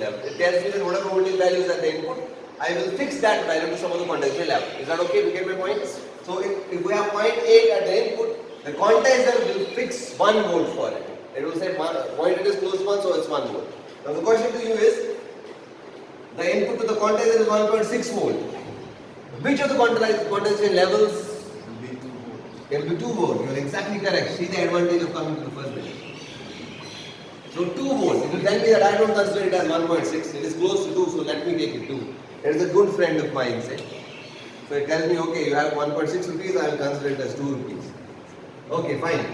level. It tells me that whatever voltage value is at the input, I will fix that value to some of the quantization level. Is that okay? You get my point? So if we have 0.8 at the input, the quantizer will fix 1 volt for it. It will say point it is close to 1, so it's 1 volt. Now the question to you is, the input to the quantizer is 1.6 volt. Which of the quantization levels? It will be 2 volt. You are exactly correct. See the advantage of coming to the first bit. So 2 volt. It will tell me that I don't consider it as 1.6. It is close to 2, so let me take it 2. It is a good friend of mine, say. So it tells me, okay, you have 1.6 rupees, I will consider it as 2 rupees. Okay, fine.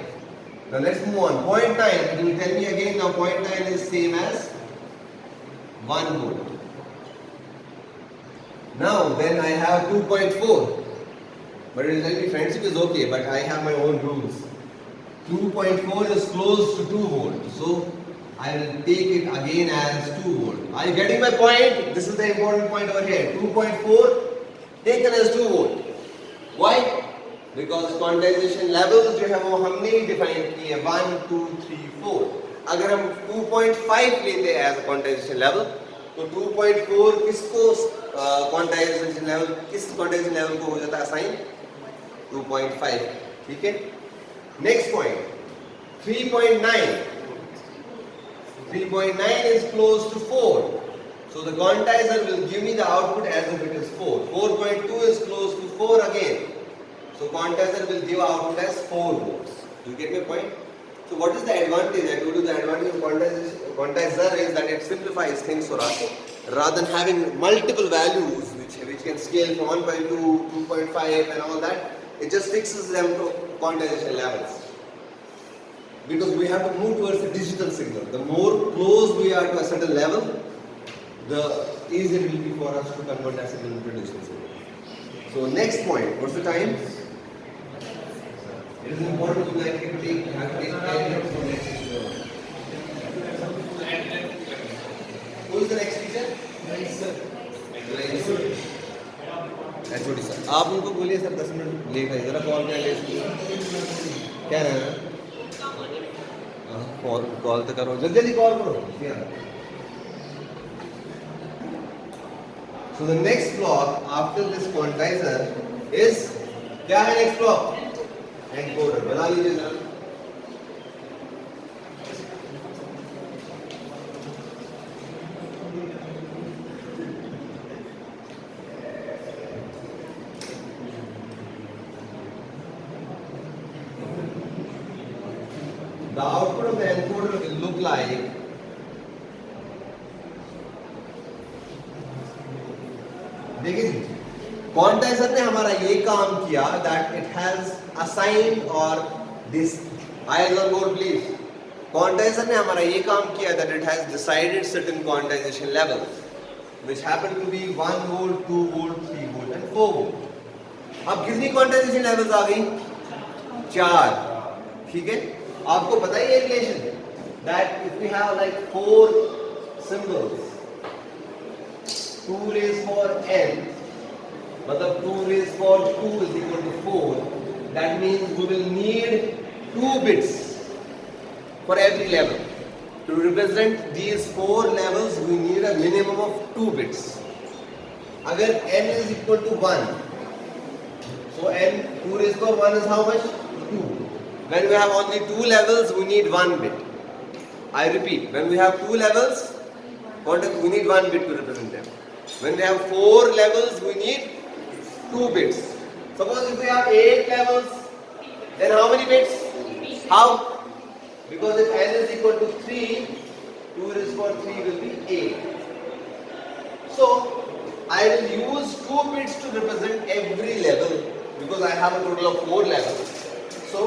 Now let's move on. 0.9, it will tell me again now 0.9 is same as 1 volt. Now then I have 2.4. But it will tell me friendship is okay, but I have my own rules. 2.4 is close to 2 volt. So I will take it again as 2 volt. Are you getting my point? This is the important point over here. 2.4 taken as 2 volt. Why? Because quantization levels जो है वो हमने ही define किए 1, 2, 3, 4. अगर हम 2.5 लेते हैं as a quantization level, तो 2.4 किसको quantization level किस quantization level को हो जाता है assign? 2.5. ठीक है? Next point. 3.9. 3.9 is close to 4. So the quantizer will give me the output as if it is 4. 4.2 is close to 4 again. So quantizer will give output as 4 volts. Do you get my point? So what is the advantage? I told you the advantage of quantizer is that it simplifies things for us. Rather than having multiple values which can scale from 1.2, 2.5 and all that, it just fixes them to quantization levels. Because we have to move towards a digital signal. The more close we are to a certain level, the easier it will be for us to convert that signal into digital signal. So next point, what's the time? It is important to take 10 minutes for next teacher. Who is the next teacher? HOD sir. आप उनको बोलिए sir 10 minute late है जरा call कर ले क्या है call तो करो जल्दी जल्दी कॉल करो. So the next block after this quantizer is क्या है next block? Encoder. बना लीजिए जरा. The output of the encoder will look like देखिए क्वांटाइजर ने हमारा ये काम किया that it has assigned or this eyes on board please. क्वांटाइजर ने हमारा ये काम किया that it has decided certain quantization levels which happen to be 1 volt, 2 volt, 3 volt and 4 volt. अब कितनी quantization levels आ गई? 4. ठीक है? आपको पता ही है relation that if we have like 4 symbols 2 raised for n मतलब 2 raised for 2 is equal to 4. That means we will need 2 bits for every level. To represent these 4 levels we need a minimum of 2 bits. अगर n is equal to 1 so n 2 raised for 1 is how much? 2. When we have only 2 levels we need 1 bit. I repeat, when we have 2 levels we need 1 bit to represent them. When we have 4 levels, we need 2 bits. Suppose if we have 8 levels, then how many bits? How? Because if n is equal to 3, 2 raised for 3 will be 8. So, I will use 2 bits to represent every level because I have a total of 4 levels. So,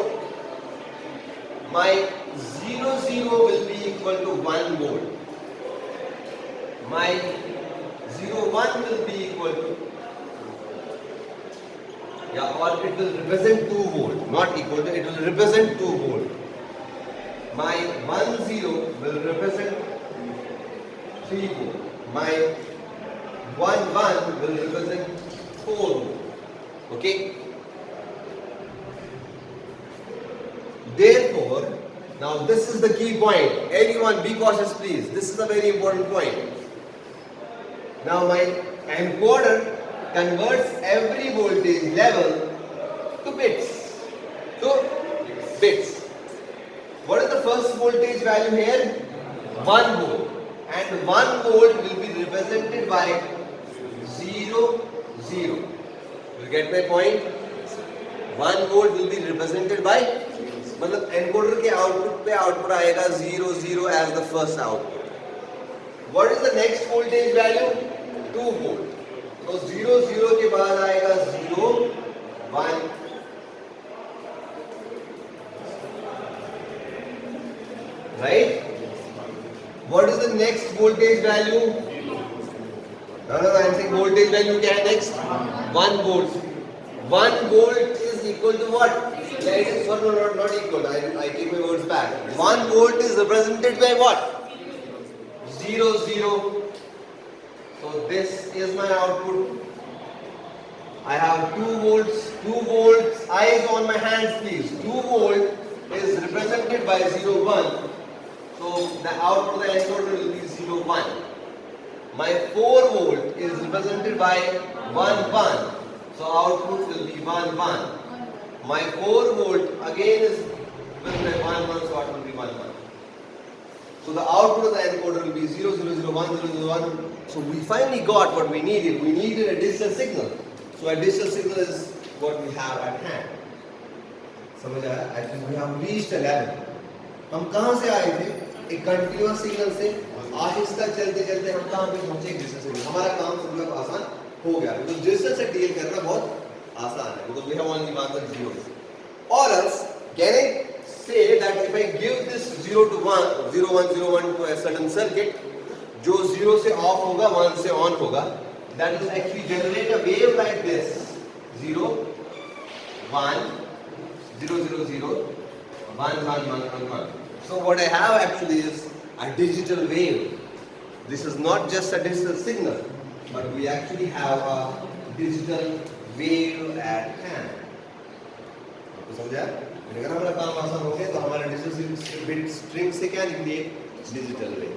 my 0, 0 will be equal to 1 volt. My 0, 1 will be equal to or it will represent 2 volt, not equal to, it will represent 2 volt. My 1, 0 will represent 3 volt. My 1, 1 will represent 4 volt. Okay? Therefore, now this is the key point. Everyone be cautious please. This is a very important point. Now my encoder converts every voltage level to bits. What is the first voltage value here? 1 volt. And 1 volt will be represented by 0, 0. You get my point? 1 volt will be represented by, मतलब encoder के output पे output आएगा 0, 0 as the first output. What is the next voltage value? 2 volt. So 0, 0 के बाद आएगा 0, 1. Right? What is the next voltage value? No, I am saying voltage value क्या है next? 1 volt. 1 volt is equal to what? Not equal. I take my words back. 1 volt is represented by what? 0, 0. So this is my output. I have 2 volts. 2 volts. Eyes on my hands, please. 2 volt is represented by 0, 1. So the output of the encoder will be 0, 1. My 4 volt is represented by 1, 1. So output will be 1, 1. My 4 volt again is represented by 1, 1. So output will be 1, 1. So the output of the encoder will be 0, 0, 0, 1, 0, 0, 1. So we finally got what we needed. We needed a digital signal. So a digital signal is what we have at hand. समझ आया? I think we have reached a level. हम कहाँ से आए थे? एक continuous signal से आहिस्ता चलते चलते हम कहाँ पे पहुँचे? एक डिजिटल सिग्नल. हमारा काम समझो आसान हो गया. तो डिजिटल से डील करना बहुत आसान है. Because we have only marked the zeros. Or else, can I say that if I give this 0 to 1, 0, 1, 0, 1 to a certain circuit, जो 0 से off होगा, 1 से on होगा, that will actually generate a wave like this. 0, 1, 0, 0, 0, 1, 1, 1, 1, 1. So what I have actually is a digital wave. This is not just a digital signal, but we actually have a digital wave at hand. तो समझा? अगर हमारा काम आसान हो गया तो हमारा डिजिटल बिट स्ट्रिंग से क्या निकली? Digital wave.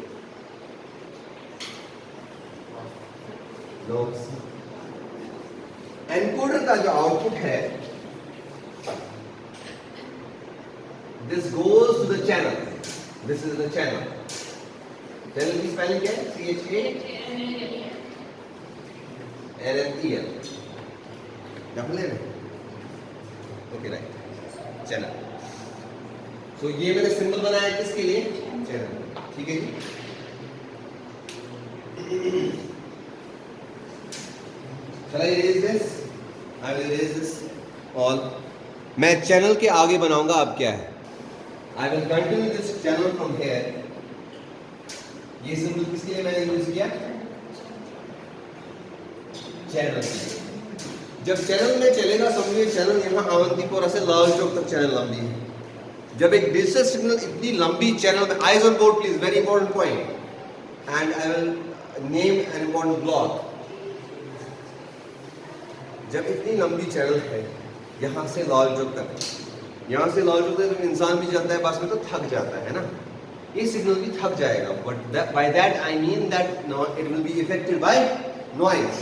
एनकोडर का जो आउटपुट है, this goes to the channel. This is the channel. Channel की spelling क्या है? CHANNEL. डबल है? Okay, right. चैनल. So ये मैंने सिंबल बनाया किसके लिए? चैनल. ठीक है जी? Shall I erase this? I will erase this all. मैं चैनल के आगे बनाऊंगा. अब क्या है? I will continue this channel from here. ये सिंबल किसके लिए मैंने यूज किया? चैनल के लिए. जब चैनल में चलेगा, समझिए चैनल यहाँ अवंतीपोरा से लाल चौक तक चैनल लंबी है. जब एक डिजिटल सिग्नल इतनी लंबी चैनल में, eyes on board please, very important point, and I will name an important block. जब इतनी लंबी चैनल है यहाँ से लाल चौक तक, यहाँ से लाल चौक तक इंसान भी चलता है बस में तो थक जाता है ना, ये सिग्नल भी थक जाएगा. But by that I mean that it will be affected by noise.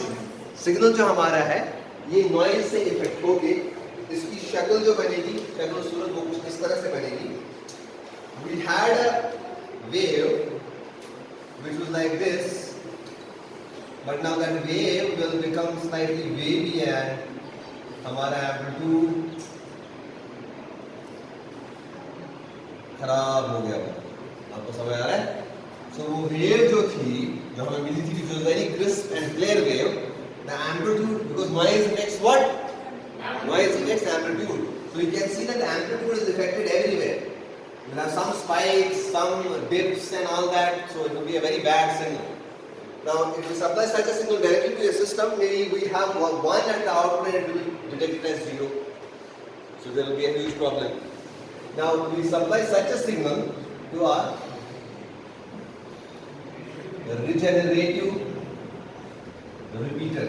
Signal जो हमारा है ये नॉइज से इफेक्ट होके इसकी शक्ल जो बनेगी, शक्ल सूरत वो कुछ इस तरह से बनेगी. We had a wave which was like this, but now that wave will become slightly wavy and हमारा एम्पलीट्यूड खराब हो गया. आपको समझ आ रहा है? सो वो वेव जो थी, जो हमें मिली थी, जो very crisp and clear wave, the amplitude, because noise affects what? Noise affects amplitude. So you can see that the amplitude is affected everywhere. You have some spikes, some dips and all that, so it will be a very bad signal. Now if we supply such a signal directly to a system, maybe we have one at the output and it will be detected as 0. So there will be a huge problem. Now we supply such a signal to our regenerative repeater.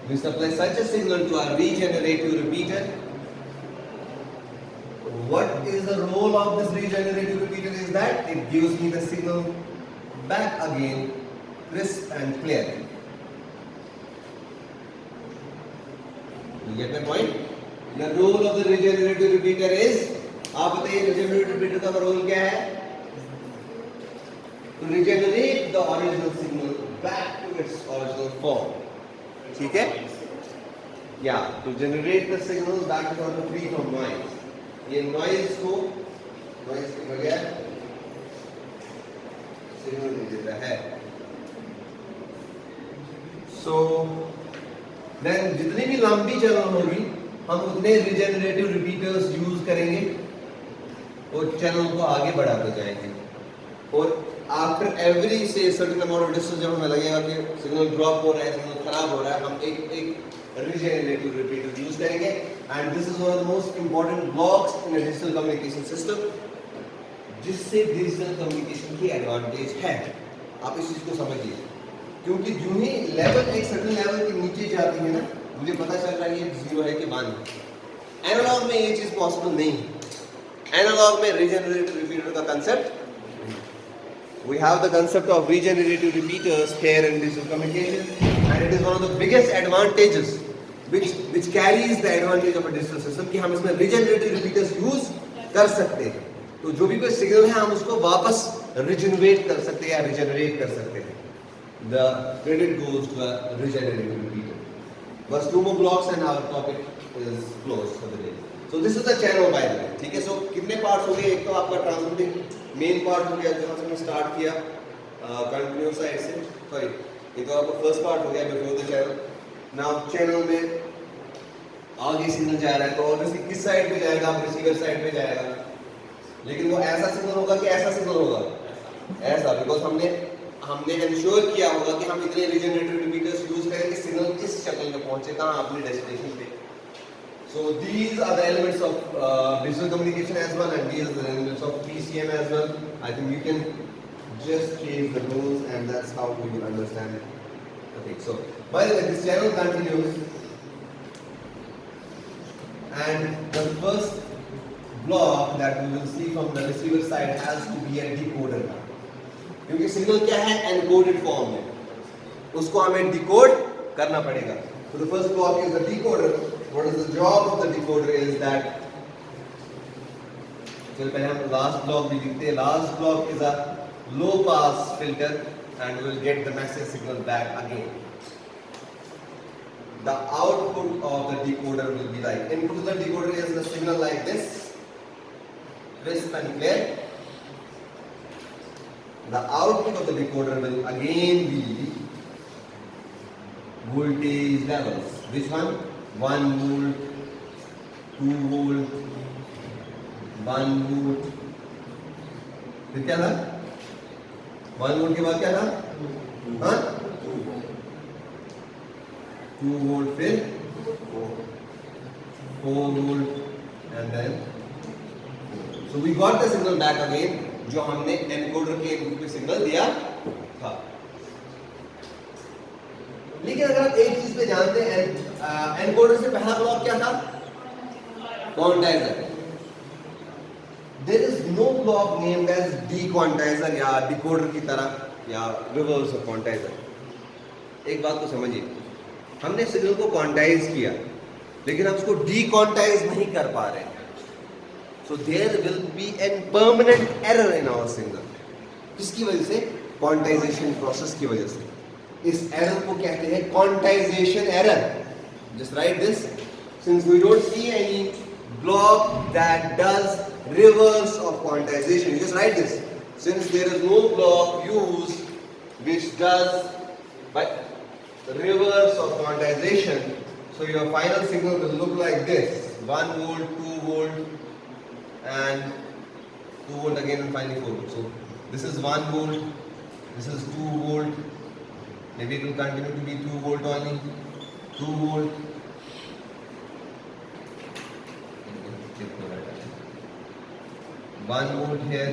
We supply such a signal to our regenerative repeater what is the role of this regenerative repeater is that it gives me the signal back again crisp and clear. You get my point? The role of the regenerative repeater is, आप बताइए regenerative repeater का role क्या है? To regenerate the original signal back to its original form. ठीक है? Yeah, to generate the signal back to the free from noise. ये noise के बगैर signal दे देता है. So then जितनी भी लंबी चैनल होगी हम उतने रिजेनरेटिव रिपीटर्स यूज करेंगे और चैनल को आगे बढ़ाते जाएंगे. और आफ्टर एवरी से सर्टेन अमाउंट ऑफ डिस्टेंस जब हमें लगेगा कि सिग्नल ड्रॉप हो रहा है, सिग्नल खराब हो रहा है, हम एक रिजेनरेटिव रिपीटर यूज करेंगे. And this is one of the most important blocks in a digital communication system, जिससे डिजिटल कम्युनिकेशन की एडवांटेज है. आप इस चीज को समझिए, क्योंकि जो ही लेवल एक सर्टेन लेवल के नीचे जाती है ना, मुझे पता चल रहा है ये जीरो है कि वन है. एनालॉग में ये चीज पॉसिबल नहीं है. एनालॉग में रिजेनरेटिव रिपीटर का concept, we have the concept of regenerative repeaters here in digital communication, and it is one of the biggest advantages which carries the advantage of a digital system कि हम इसमें regenerative repeaters use कर सकते हैं. तो जो भी कोई सिग्नल है हम उसको वापस रिजेनरेट कर सकते हैं या रिजेनरेट कर सकते हैं. The credit goes to a regenerative repeater. बस 2 more blocks and our topic is closed for the day. So this is the channel by the way. ठीक है. So कितने पार्ट्स हो गए? एक तो आपका ट्रांसमिटिंग मेन पार्ट हो गया जहाँ से हमने स्टार्ट किया कंटिन्यूअस साइड से. सॉरी, ये तो आपका फर्स्ट पार्ट हो गया before the channel. Now channel में आगे सिग्नल जा रहा है तो ऑब्वियसली किस साइड पे जाएगा? आप रिसीवर साइड पे जाएगा. लेकिन वो ऐसा सिग्नल होगा कि ऐसा सिग्नल होगा? ऐसा, बिकॉज हमने इंश्योर किया होगा कि हम इतने रिजेनरेटिव रिपीटर्स यूज करें कि सिग्नल किस शक्ल में पहुंचे, कहाँ अपने डेस्टिनेशन पे. So these are the elements of digital communication as well, and these are the elements of PCM as well. I think you can just change the rules, and that's how we will understand it. Okay. So by the way, this channel continues, and the first block that we will see from the receiver side has to be a decoder. क्योंकि signal क्या है? Encoded form में, उसको हमें decode करना पड़ेगा. So the first block is the decoder. What is the job of the decoder is that, चलो पहले हम last block भी लिखते हैं. Last block is a low pass filter and we will get the message signal back again. The output of the decoder will be like, input to the decoder is the signal like this, crisp and clear. The output of the decoder will again be voltage levels. Which one? 1 volt, 2 volt, 1 volt. फिर क्या था? 1 volt के बाद क्या था? हाँ? 2 volt, फिर 4 volt, and then so we got the signal back again, जो हमने एनकोडर के इनपुट पे सिग्नल दिया था. लेकिन अगर आप एक चीज पे जानते हैं, एनकोडर से पहला ब्लॉक क्या था? Quantizer. There is no block named as dequantizer या डिकोडर की तरह या रिवर्स ऑफ क्वांटाइजर. एक बात को समझिए, हमने सिग्नल को क्वांटाइज किया लेकिन हम उसको डीक्वांटाइज नहीं कर पा रहे. So there will be a permanent error in our signal. किसकी वजह से? क्वांटाइजेशन प्रोसेस की वजह से. इस एरर को कहते हैं quantization error. Just write this. Since we don't see any block that does reverse of quantization, you just write this. Since there is no block used which does reverse of quantization, so your final signal will look like this: 1 volt, 2 volt. And 2 volt again and finally 4 volt. So this is 1 volt, this is 2 volt, maybe it will continue to be 2 volt only, 2 volt. 1 volt here.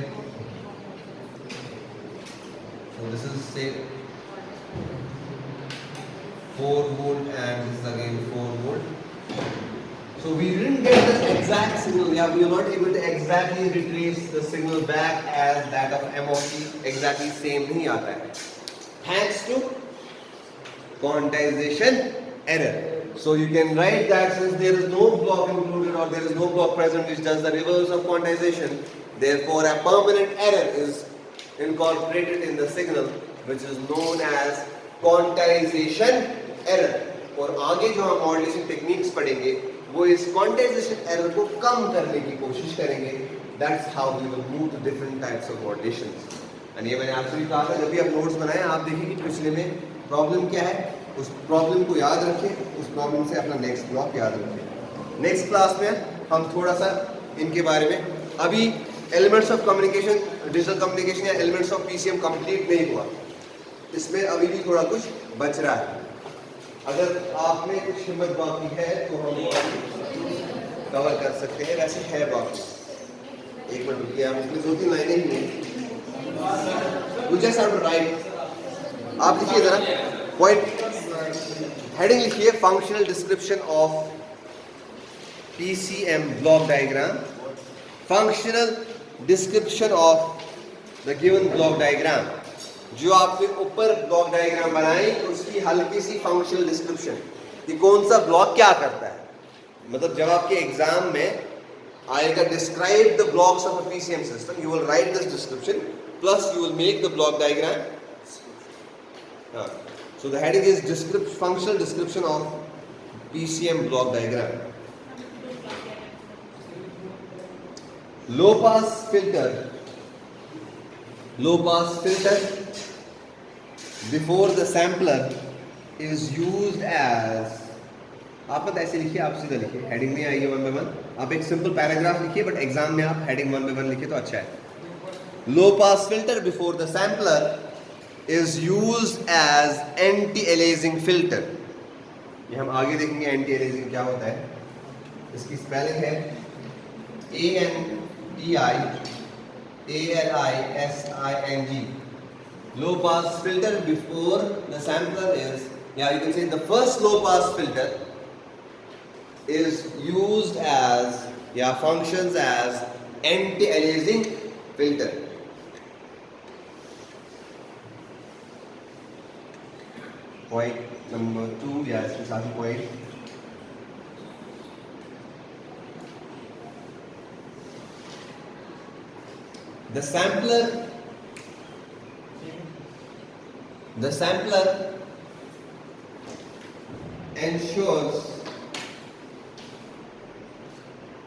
So this is say 4 volt and this is again 4 volt. So we didn't get the exact signal. Yeah, we are not able to exactly retrace the signal back as that of MOP. Exactly same नहीं आता है. Thanks to quantization error. So you can write that since there is no block included or there is no block present which does the reverse of quantization, therefore a permanent error is incorporated in the signal which is known as quantization error. और आगे जो हम modulation techniques पढ़ेंगे वो इस quantization error को कम करने की कोशिश करेंगे. That's how we will move to different types of modulations. And ये मैंने आपसे भी कहा था जब भी आप नोट्स बनाएं आप देखिए कि पिछले में प्रॉब्लम क्या है, उस प्रॉब्लम को याद रखें, उस प्रॉब्लम से अपना नेक्स्ट ब्लॉक याद रखें. नेक्स्ट क्लास में हम थोड़ा सा इनके बारे में, अभी elements of communication, digital communication या एलिमेंट्स ऑफ पीसीएम कंप्लीट नहीं हुआ, इसमें अभी भी थोड़ा कुछ बच रहा है. अगर आप में कुछ हिम्मत बाकी है तो हम कवर कर सकते हैं, वैसे है बाकी. एक मिनट रुकिए, आप इसमें 2-3 लाइनें ही हैं. You just have to write. आप लिखिए जरा पॉइंट, हेडिंग लिखिए functional description of PCM block diagram. Functional description of the given block diagram. जो आपने ऊपर ब्लॉक डायग्राम बनाई उसकी हल्की सी फंक्शनल डिस्क्रिप्शन कि कौन सा ब्लॉक क्या करता है. मतलब जब आपके एग्जाम में आएगा describe the blocks of a PCM system, you will write this description plus you will make the block diagram. So the heading is functional description of PCM block diagram. Low pass filter before the sampler is used as, आप मत ऐसे लिखिए, आप सीधा लिखिए, heading नहीं आएगी 1 by 1. आप एक सिंपल पैराग्राफ लिखिए बट एग्जाम में आप हेडिंग 1 by 1 लिखिए तो अच्छा है. Low pass filter before the sampler is used as anti-aliasing filter. ये हम आगे देखेंगे anti-aliasing क्या होता है. इसकी स्पेलिंग है ANTI-ALISING. Low pass filter before the sampler is, yeah, you can say the first low pass filter is used as, yeah, functions as anti-aliasing filter. Point number 2, yeah, इसके साथ ही point. The sampler ensures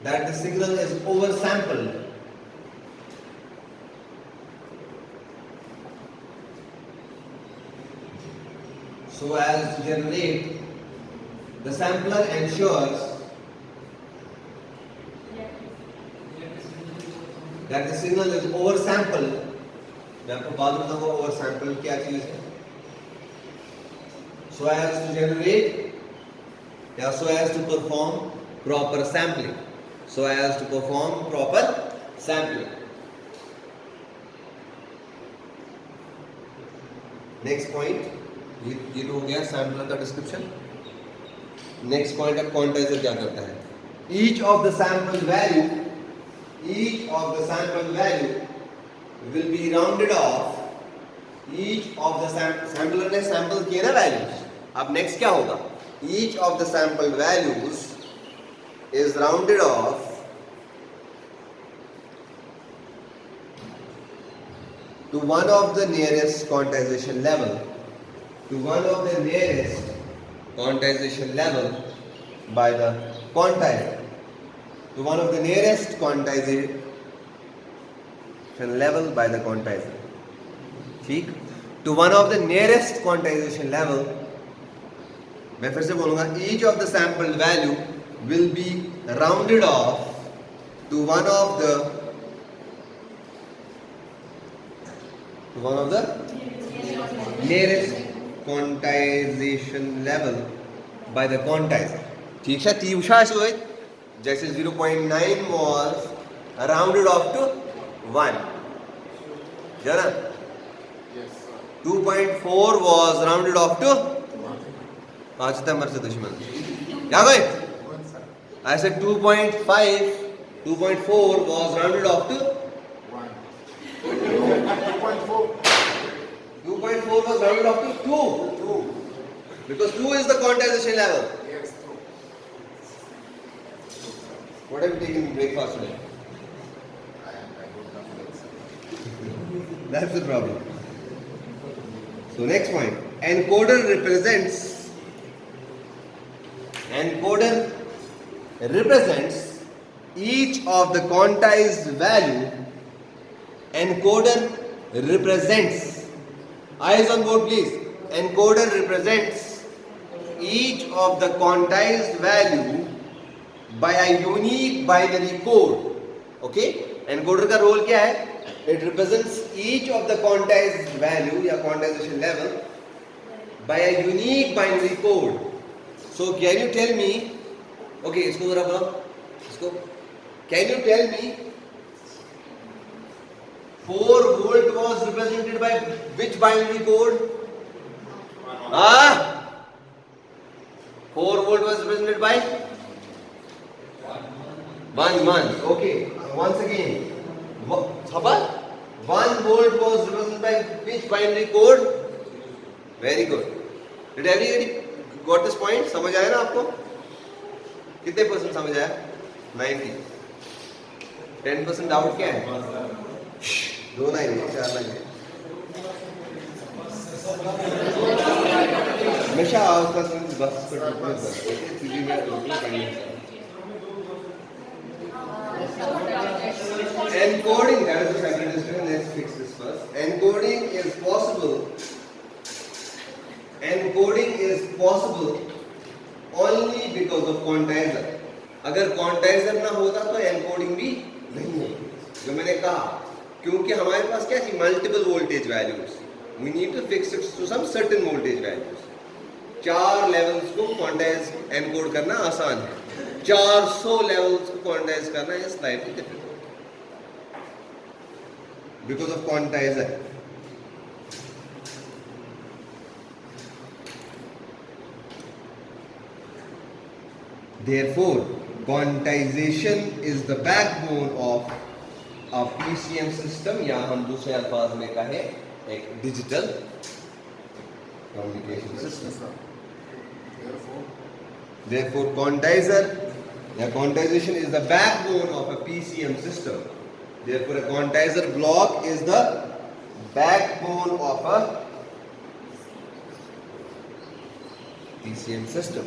that the signal is oversampled so as to generate, the sampler ensures that the signal is oversampled. मैं आपको बाद में बताऊंगा oversample क्या चीज है. So as to generate, या so as to perform proper sampling. So as to perform proper sampling. Next point. ये तो हो गया सैम्पलर का डिस्क्रिप्शन. नेक्स्ट पॉइंट अब क्वांटाइजर क्या करता है. Each of the sample value will be rounded off. Each of the sampler ने सैंपल किए ना वैल्यूज. अब नेक्स्ट क्या होगा. Each of the sample values is rounded off to one of the nearest quantization level. To one of the nearest quantization level by the quantizer. To one of the nearest quantization level by the quantizer. ठीक. To one of the nearest quantization level. मैं फिर से बोलूँगा. Each of the sample value will be rounded off to one of the nearest quantization level by the quantizer. ठीक है. तीव्रता से जैसे 0.9 was rounded off to 1, है ना. 2.4 was rounded off to 5 सितंबर से दुश्मन क्या भाई I said 2.5, 2.4 was rounded off to 1. 2.4. 2.4 was rounded off to 2. 2. Because 2 is the quantization level. Yes, 2. What have you taken breakfast today? I don't have legs. That's the problem. So next point. Encoder represents each of the quantized value. Encoder represents. Eyes on board, please. Encoder represents each of the quantized value by a unique binary code. Okay? Encoder का role क्या है? It represents each of the quantized value या quantization level by a unique binary code. So can you tell me? Okay, इसको जरा बोलो. इसको. Can you tell me? 4 volt was represented by which binary code? 4 volt was represented by 1. Okay. Once again. 1 volt was represented by which binary code? Very good. Did everybody got this point? समझ आया ना आपको? कितने % समझ आया? 90. 10% doubt क्या है? 2 line 4 line. हमेशा उसका बस पर encoding, that is the second discussion. Let's fix this first. Encoding is possible only because of quantizer. अगर quantizer ना होता तो encoding भी नहीं होती. जो मैंने कहा, क्योंकि हमारे पास क्या थी? Multiple voltage values. We need to fix it to some certain voltage values. 4 levels को quantize encode करना आसान है. 400 levels को quantize करना is slightly difficult. Because of quantizer. Therefore, quantization is the backbone of a PCM system या हम दूसरे अल्फाज में कहें एक digital communication system. Therefore, quantization is the backbone of a PCM system. Therefore, a quantizer block is the backbone of a PCM system.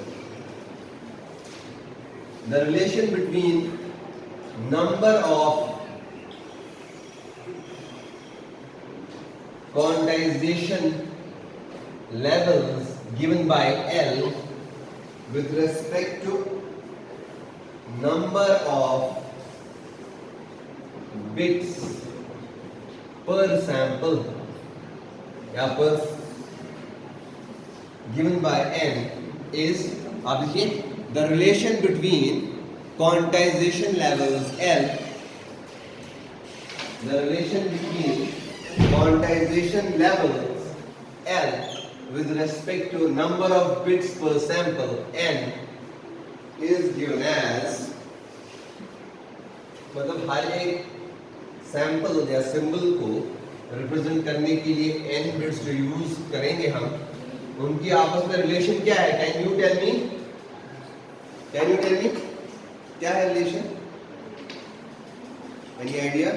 The relation between number of quantization levels given by L with respect to number of bits per sample given by n is, आप देखिए, the relation between quantization levels L, with respect to number of bits per sample n is given as, मतलब हर एक sample या symbol को represent करने के लिए n bits जो यूज करेंगे हम, उनकी आपस में रिलेशन क्या है? कैन यू टेल मी क्या है रिलेशन? एनी आइडिया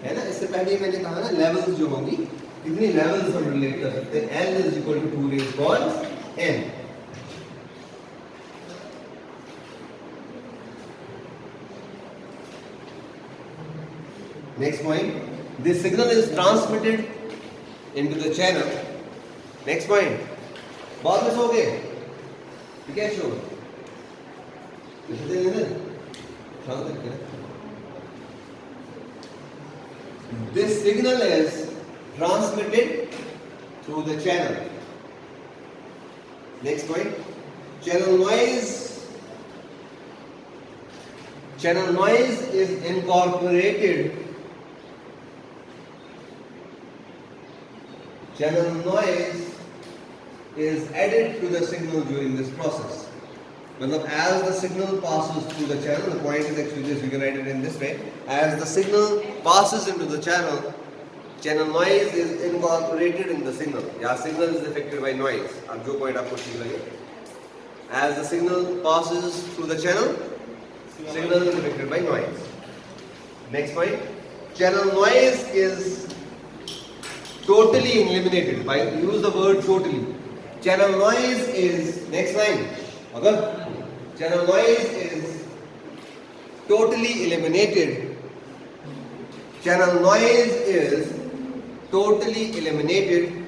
है ना? इससे पहले मैंने कहा ना, लेवल्स जो होंगी, कितनी लेवल्स हम रिलेट कर सकते हैं? L is equal to 2 raised by n. Next point, this signal is transmitted into the channel. Next point, बाद में सोगे, ठीक है? Show this signal is transmitted through the channel. Next point, channel noise is incorporated. Channel noise is added to the signal during this process. मतलब as the signal passes through the channel, the point is actually this, you can write it in this way. As the signal passes into the channel, channel noise is incorporated in the signal. या signal is affected by noise. अब जो point आपको ठीक लगे. As the signal passes through the channel, signal is affected by noise. Next point, channel noise is totally eliminated. By use the word totally. Channel noise is, next line, okay? Channel noise is totally eliminated. Channel noise is totally eliminated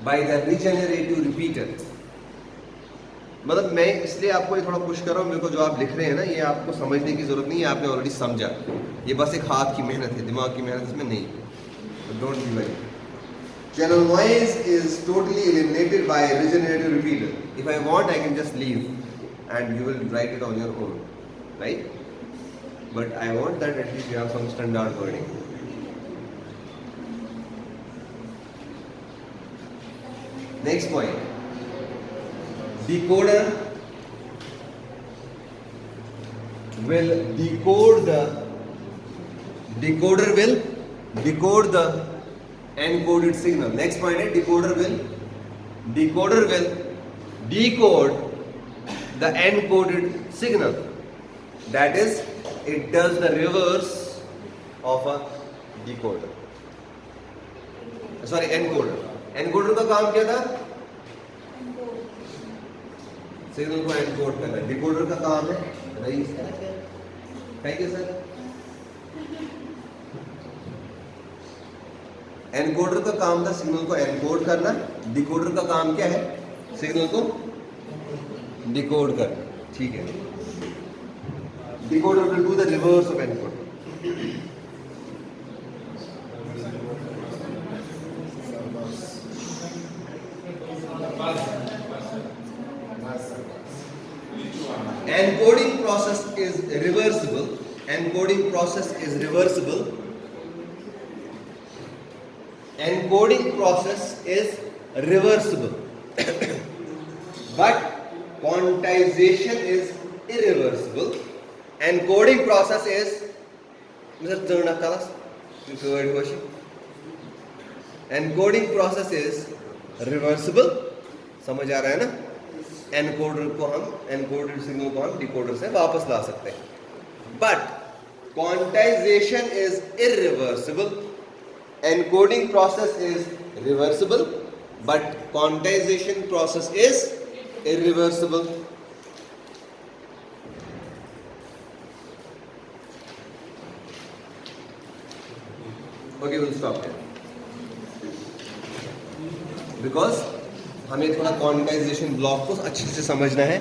by the regenerative repeater. मतलब मैं इसलिए आपको ये थोड़ा push कर रहा हूँ, मेरे को जो आप लिख रहे हैं ना, ये आपको समझने की जरूरत नहीं है, आपने ऑलरेडी समझा. ये बस एक हाथ की मेहनत है, दिमाग की मेहनत इसमें नहीं है. Don't be worry. Channel noise is totally eliminated by regenerative repeater. If I want, I can just leave and you will write it on your own, right? But I want that at least you have some standard wording. Next point. Decoder will decode the encoded signal. Next point is decoder will decode the encoded signal. That is, it does the reverse of a decoder. Sorry, encoder. Encoder का काम क्या था? Signal को encode करना. Decoder का काम है रईस. Thank you sir. एनकोडर का काम था सिग्नल को एनकोड करना. डिकोडर का काम क्या है? सिग्नल को डिकोड करना. ठीक है. Decoder will do the reverse of encoder. Encoding process is reversible. Encoding process is reversible. Encoding process is reversible. But quantization is irreversible. Encoding process is encoding process is reversible. समझ आ रहा है ना? Encoder को हम encoded signal को हम decoder से वापस ला सकते हैं. But quantization is irreversible. Encoding process is reversible but quantization process is irreversible. Okay, will stop here because हमें थोड़ा क्वांटाइजेशन ब्लॉक को अच्छे से समझना है.